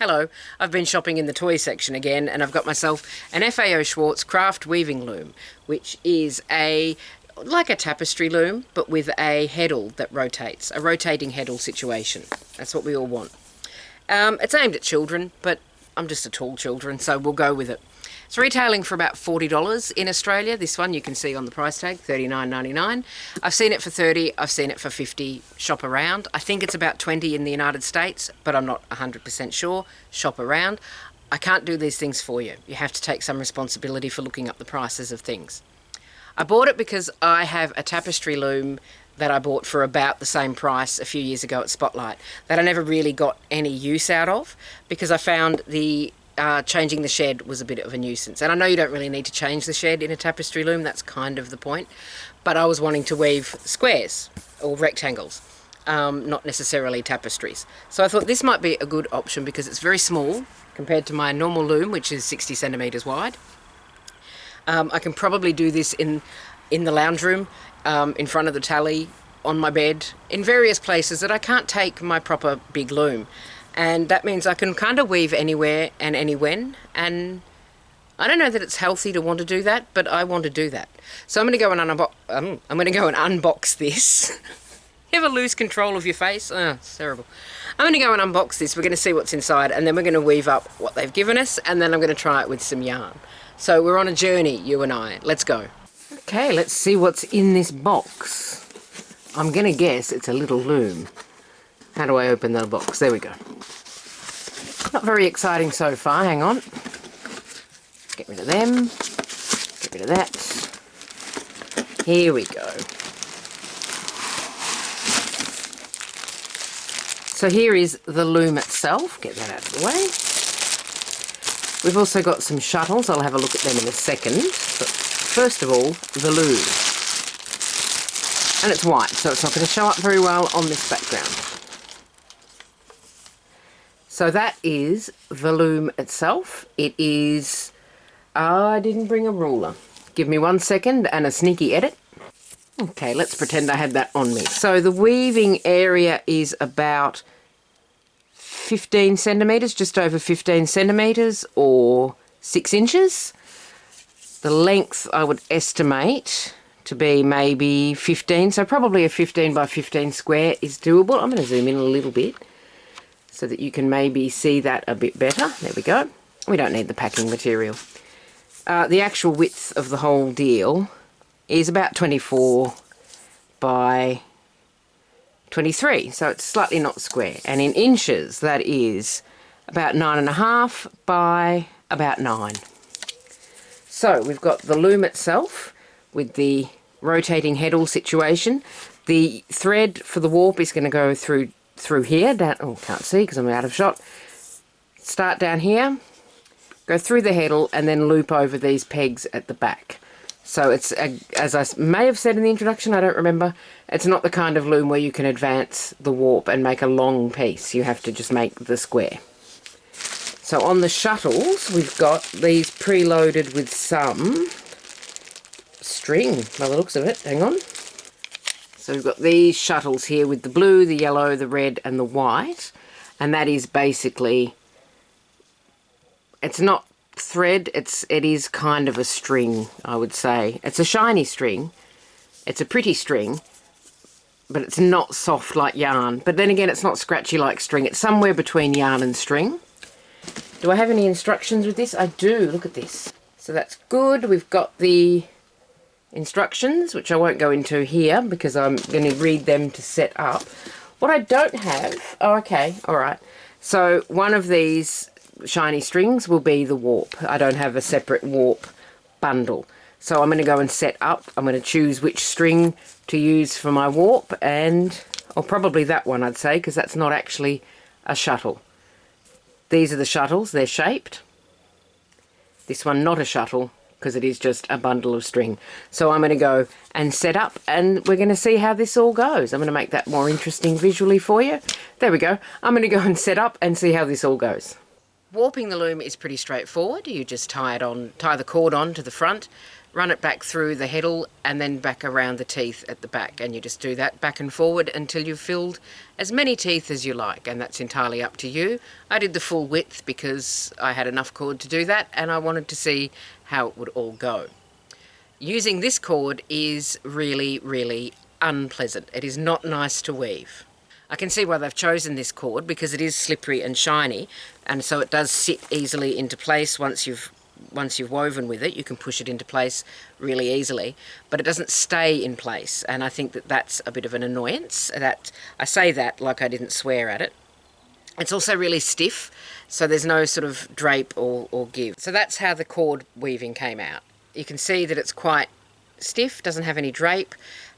Hello, I've been shopping in the toy section again and I've got myself an FAO Schwarz craft weaving loom, which is like a tapestry loom but with a heddle that rotates, a rotating heddle situation. That's what we all want. It's aimed at children, but I'm just a tall children, so we'll go with it. It's retailing for about $40 in Australia. This one you can see on the price tag, $39.99. I've seen it for $30, I've seen it for $50. Shop around. I think it's about $20 in the United States, but I'm not 100% sure. Shop around. I can't do these things for you. You have to take some responsibility for looking up the prices of things. I bought it because I have a tapestry loom that I bought for about the same price a few years ago at Spotlight that I never really got any use out of because I found changing the shed was a bit of a nuisance. And I know you don't really need to change the shed in a tapestry loom, that's kind of the point. But I was wanting to weave squares or rectangles, not necessarily tapestries. So I thought this might be a good option because it's very small compared to my normal loom, which is 60 centimetres wide. I can probably do this in the lounge room, in front of the tally, on my bed, in various places that I can't take my proper big loom. And that means I can kind of weave anywhere and anywhen. And I don't know that it's healthy to want to do that, but I want to do that. So I'm going to go and unbox this. You ever lose control of your face? Oh, it's terrible. I'm going to go and unbox this. We're going to see what's inside, and then we're going to weave up what they've given us, and then I'm going to try it with some yarn. So we're on a journey, you and I. Let's go. Okay, let's see what's in this box. I'm going to guess it's a little loom. How do I open the box? There we go. Not very exciting so far. Hang on. Get rid of them. Get rid of that. Here we go. So here is the loom itself. Get that out of the way. We've also got some shuttles. I'll have a look at them in a second. But first of all, the loom. And it's white, so it's not going to show up very well on this background. So that is the loom itself. It is... I didn't bring a ruler. Give me 1 second and a sneaky edit. Okay, let's pretend I had that on me. So the weaving area is about 15 centimetres, just over 15 centimetres or 6 inches. The length I would estimate to be maybe 15, so probably a 15 by 15 square is doable. I'm going to zoom in a little bit so that you can maybe see that a bit better. There we go. We don't need the packing material. The actual width of the whole deal is about 24 by 23, so it's slightly not square. And in inches, that is about 9.5 by about 9. So we've got the loom itself with the rotating heddle situation. The thread for the warp is going to go through here, down, oh, can't see because I'm out of shot. Start down here, go through the heddle and then loop over these pegs at the back. So it's, as I may have said in the introduction, I don't remember, it's not the kind of loom where you can advance the warp and make a long piece. You have to just make the square. So on the shuttles, we've got these preloaded with some string, by the looks of it. Hang on. So we've got these shuttles here with the blue, the yellow, the red and the white. And that is basically, it's not thread, it is kind of a string, I would say. It's a shiny string. It's a pretty string, but it's not soft like yarn. But then again, it's not scratchy like string. It's somewhere between yarn and string. Do I have any instructions with this? I do. Look at this. So that's good. We've got the instructions, which I won't go into here because I'm going to read them to set up. What I don't have... Oh, okay. All right. So one of these shiny strings will be the warp. I don't have a separate warp bundle. So I'm going to go and set up. I'm going to choose which string to use for my warp, and or probably that one, I'd say, because that's not actually a shuttle. These are the shuttles. They're shaped. This one not a shuttle because it is just a bundle of string. So I'm going to go and set up, and we're going to see how this all goes. I'm going to make that more interesting visually for you. There we go. I'm going to go and set up and see how this all goes. Warping the loom is pretty straightforward. You just tie the cord on to the front, run it back through the heddle and then back around the teeth at the back, and you just do that back and forward until you've filled as many teeth as you like, and that's entirely up to you. I did the full width because I had enough cord to do that and I wanted to see how it would all go. Using this cord is really, really unpleasant. It is not nice to weave. I can see why they've chosen this cord, because it is slippery and shiny, and so it does sit easily into place once you've woven with it. You can push it into place really easily, but it doesn't stay in place, and I think that that's a bit of an annoyance. That I say that like I didn't swear at it. It's also really stiff, so there's no sort of drape or give. So that's how the cord weaving came out. You can see that it's quite stiff, doesn't have any drape,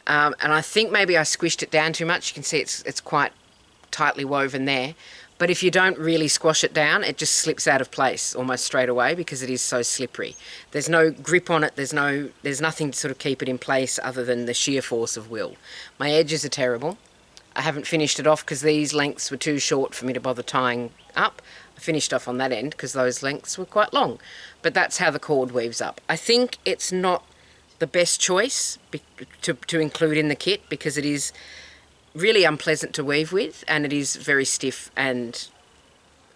and I think maybe I squished it down too much. You can see it's quite tightly woven there. But if you don't really squash it down, it just slips out of place almost straight away because it is so slippery. There's no grip on it, there's nothing to sort of keep it in place other than the sheer force of will. My edges are terrible. I haven't finished it off because these lengths were too short for me to bother tying up. I finished off on that end because those lengths were quite long. But that's how the cord weaves up. I think it's not the best choice to include in the kit because it is really unpleasant to weave with, and it is very stiff and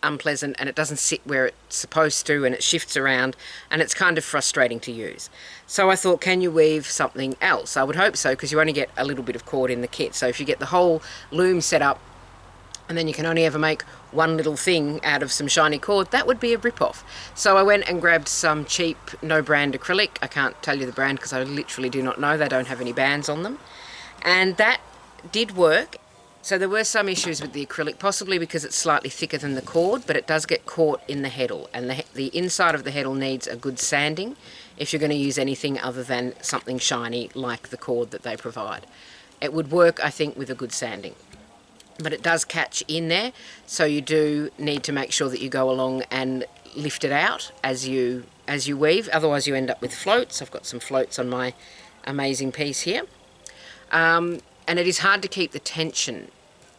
unpleasant, and it doesn't sit where it's supposed to, and it shifts around, and it's kind of frustrating to use. So I thought, can you weave something else? I would hope so, because you only get a little bit of cord in the kit. So if you get the whole loom set up and then you can only ever make one little thing out of some shiny cord, that would be a rip-off. So I went and grabbed some cheap no-brand acrylic. I can't tell you the brand because I literally do not know. They don't have any bands on them. And that did work. So there were some issues with the acrylic, possibly because it's slightly thicker than the cord, but it does get caught in the heddle, and the inside of the heddle needs a good sanding if you're going to use anything other than something shiny like the cord that they provide. It would work, I think, with a good sanding, but it does catch in there, so you do need to make sure that you go along and lift it out as you weave, otherwise you end up with floats. I've got some floats on my amazing piece here. And it is hard to keep the tension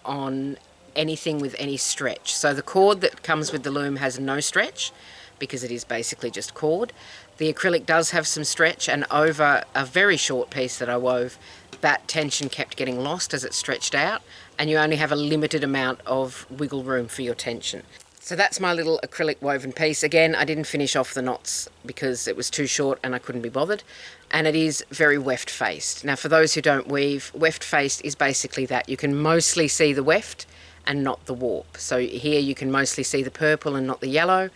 on anything with any stretch. So the cord that comes with the loom has no stretch because it is basically just cord. The acrylic does have some stretch, and over a very short piece that I wove, that tension kept getting lost as it stretched out, and you only have a limited amount of wiggle room for your tension. So that's my little acrylic woven piece. Again, I didn't finish off the knots because it was too short and I couldn't be bothered. And it is very weft-faced. Now, for those who don't weave, weft-faced is basically that. You can mostly see the weft and not the warp. So here you can mostly see the purple and not the yellow.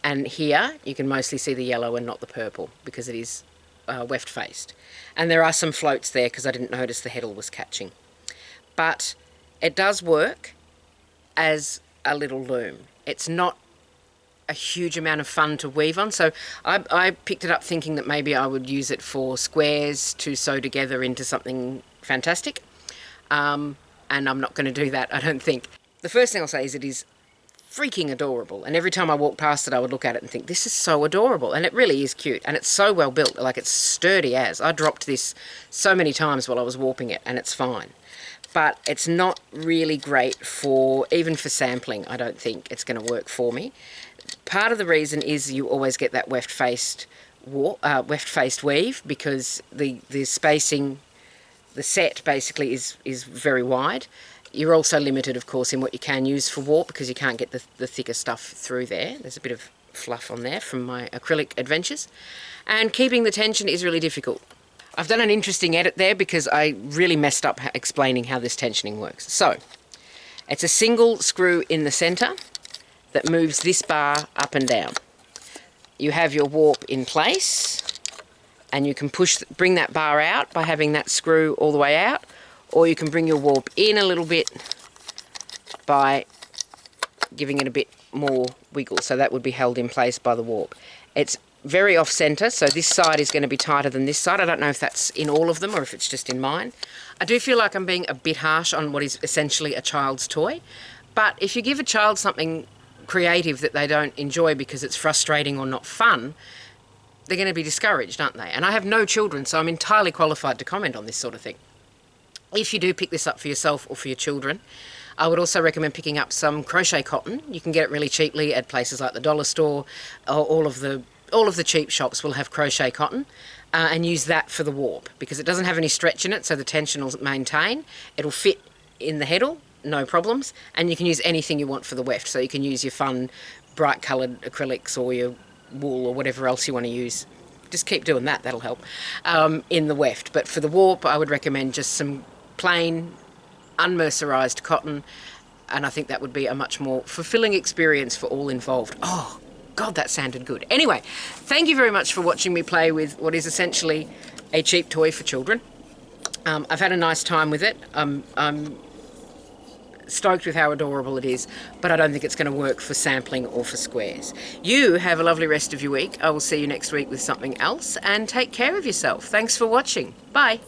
And here you can mostly see the yellow and not the purple because it is weft-faced. And there are some floats there because I didn't notice the heddle was catching. But it does work as a little loom. It's not a huge amount of fun to weave on, so I picked it up thinking that maybe I would use it for squares to sew together into something fantastic, and I'm not going to do that, I don't think. The first thing I'll say is it is freaking adorable, and every time I walk past it I would look at it and think, this is so adorable, and it really is cute, and it's so well built, like it's sturdy as. I dropped this so many times while I was warping it, and it's fine. But it's not really great for, even for sampling, I don't think it's going to work for me. Part of the reason is you always get that weft-faced weave because the spacing, the set basically is very wide. You're also limited, of course, in what you can use for warp because you can't get the thicker stuff through there. There's a bit of fluff on there from my acrylic adventures. And keeping the tension is really difficult. I've done an interesting edit there because I really messed up explaining how this tensioning works. So, it's a single screw in the centre that moves this bar up and down. You have your warp in place, and you can bring that bar out by having that screw all the way out, or you can bring your warp in a little bit by giving it a bit more wiggle, so that would be held in place by the warp. It's very off-centre, so this side is going to be tighter than this side. I don't know if that's in all of them or if it's just in mine. I do feel like I'm being a bit harsh on what is essentially a child's toy, but if you give a child something creative that they don't enjoy because it's frustrating or not fun, they're going to be discouraged, aren't they? And I have no children, so I'm entirely qualified to comment on this sort of thing. If you do pick this up for yourself or for your children, I would also recommend picking up some crochet cotton. You can get it really cheaply at places like the dollar store. All of the cheap shops will have crochet cotton. and use that for the warp, because it doesn't have any stretch in it, so the tension will maintain. It'll fit in the heddle, no problems, and you can use anything you want for the weft. So you can use your fun bright coloured acrylics or your wool or whatever else you want to use. Just keep doing that, that'll help, in the weft. But for the warp, I would recommend just some plain unmercerised cotton, and I think that would be a much more fulfilling experience for all involved. Oh God, that sounded good. Anyway, thank you very much for watching me play with what is essentially a cheap toy for children. I've had a nice time with it. I'm stoked with how adorable it is, but I don't think it's going to work for sampling or for squares. You have a lovely rest of your week. I will see you next week with something else, and take care of yourself. Thanks for watching. Bye.